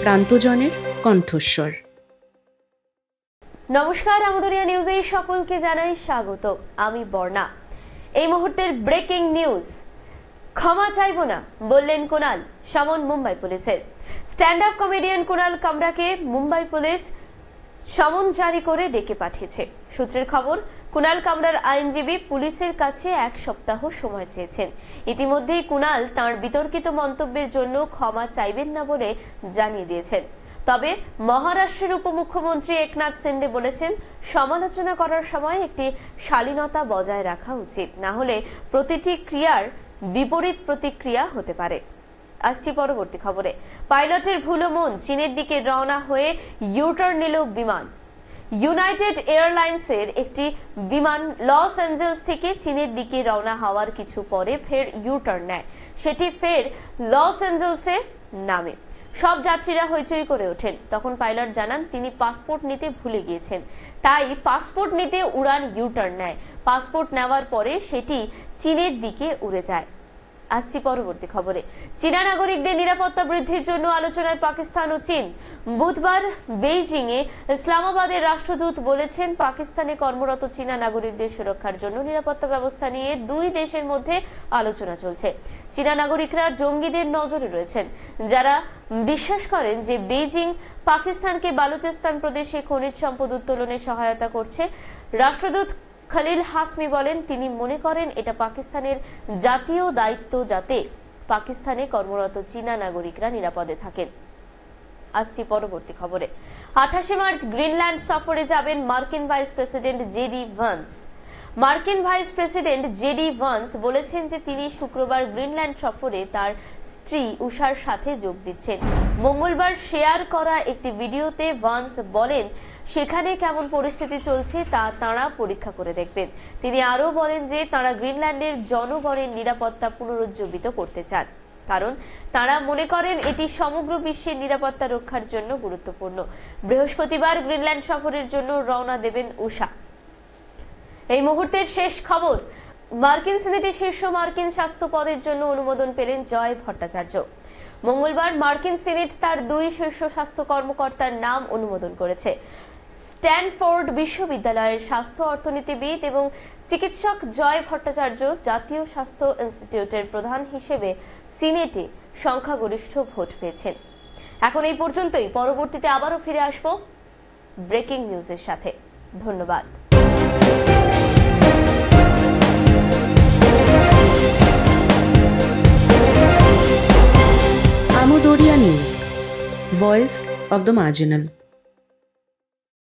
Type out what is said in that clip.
প্রান্তজনের কণ্ঠস্বর। নমস্কার, আমদরিয়া নিউজে সকলকে জানাই স্বাগত। আমি বর্ণা। এই মুহূর্তের ব্রেকিং নিউজ। ক্ষমা চাইব না বললেন কুণাল, সমন মুম্বাই পুলিশের। স্ট্যান্ড আপ কমেডিয়ান কুণাল কামরাকে মুম্বাই পুলিশ সমন জারি করে ডেকে পাঠিয়েছে। সূত্রের খবর, কুণাল কামরার আইনজীবী পুলিশের কাছে 1 সপ্তাহ সময় চেয়েছেন। ইতিমধ্যেই কুণাল তাঁর বিতর্কিত মন্তব্যের জন্য ক্ষমা চাইবেন না বলে জানিয়ে দিয়েছেন। তবে মহারাষ্ট্রের উপমুখ্যমন্ত্রী একনাথ শিন্ডে বলেছেন, সমালোচনা করার সময় একটি শালীনতা বজায় রাখা উচিত, না হলে প্রতিটি ক্রিয়ার বিপরীত প্রতিক্রিয়া হতে পারে। আসছি পরবর্তী খবরে। পাইলটের ভুলো মন, চীনের দিকে রওনা হয়ে ইউটার্ন নিল বিমান। ইউনাইটেড এয়ারলাইন্সের একটি বিমান লস অ্যাঞ্জেলস থেকে চীনের দিকে রওনা হওয়ার কিছু পরে ফের ইউটার্ন নেয়। সেটি ফের লস অ্যাঞ্জেলসে নামে। সব যাত্রীরা হইচই করে ওঠেন। তখন পাইলট জানান তিনি পাসপোর্ট নিতে ভুলে গিয়েছেন, তাই পাসপোর্ট নিতে উড়ান ইউটার্ন নেয়। পাসপোর্ট নেওয়ার পরে সেটি চীনের দিকে উড়ে যায়। আসছি পরবর্তী খবরে। চীনা নাগরিকদের নিরাপত্তা বৃদ্ধির জন্য আলোচনায় পাকিস্তান ও চীন। বুধবার বেইজিং এ ইসলামাবাদের রাষ্ট্রদূত বলেছেন, পাকিস্তানে কর্মরত চীনা নাগরিকদের সুরক্ষার জন্য নিরাপত্তা ব্যবস্থা নিয়ে দুই দেশের মধ্যে আলোচনা চলছে। চীনা নাগরিকরা জঙ্গিদের নজরে রয়েছেন, যারা বিশ্বাস করেন যে বেইজিং পাকিস্তানকে বালুচিস্তান প্রদেশে খনিজ সম্পদ উত্তোলনে সহায়তা করছে। রাষ্ট্রদূত খলিল হাসমি বলেন, তিনি মনে করেন এটা পাকিস্তানের জাতীয় দায়িত্ব যাতে পাকিস্তানে কর্মরত চীনা নাগরিকরা নিরাপদে থাকেন। আসছি পরবর্তী খবরে। 28 মার্চ গ্রিনল্যান্ড সফরে যাবেন মার্কিন ভাইস প্রেসিডেন্ট জেডি ভান্স। মার্কিন ভাইস প্রেসিডেন্ট জেডি ভান্স বলেছেন যে তিনি শুক্রবার গ্রিনল্যান্ড সফরে তার স্ত্রী উষার সাথে যোগ দিচ্ছেন। মঙ্গলবার শেয়ার করা একটি ভিডিওতে ভান্স বলেন, সেখানে কেমন পরিস্থিতি চলছে তা তাঁরা পরীক্ষা করে দেখবেন। তিনি আরও বলেন যে তাঁরা গ্রিনল্যান্ডের জনগণের নিরাপত্তা পুনরুজ্জীবিত করতে চান, কারণ তাঁরা মনে করেন এটি সমগ্র বিশ্বের নিরাপত্তা রক্ষার জন্য গুরুত্বপূর্ণ। বৃহস্পতিবার গ্রিনল্যান্ড সফরের জন্য রওনা দেবেন উষা। এই মুহূর্তের শেষ খবর। মার্কিন সিনেটে শীর্ষ মার্কিন স্বাস্থ্য পদের জন্য অনুমোদন পেলেন জয় ভট্টাচার্য। মঙ্গলবার মার্কিন সিনেট তার 2 শীর্ষ স্বাস্থ্য কর্মকর্তার নাম অনুমোদন করেছে। স্ট্যানফোর্ড বিশ্ববিদ্যালয়ের স্বাস্থ্য অর্থনীতিবিদ এবং চিকিৎসক জয় ভট্টাচার্য জাতীয় স্বাস্থ্য ইনস্টিটিউটের প্রধান হিসেবে সিনেটে সংখ্যাগরিষ্ঠ ভোট পেয়েছেন। এখন এই পর্যন্তই। পরবর্তীতে আবারও ফিরে আসবো ব্রেকিং নিউজের সাথে। ধন্যবাদ। Amdariya news, voice of the marginal.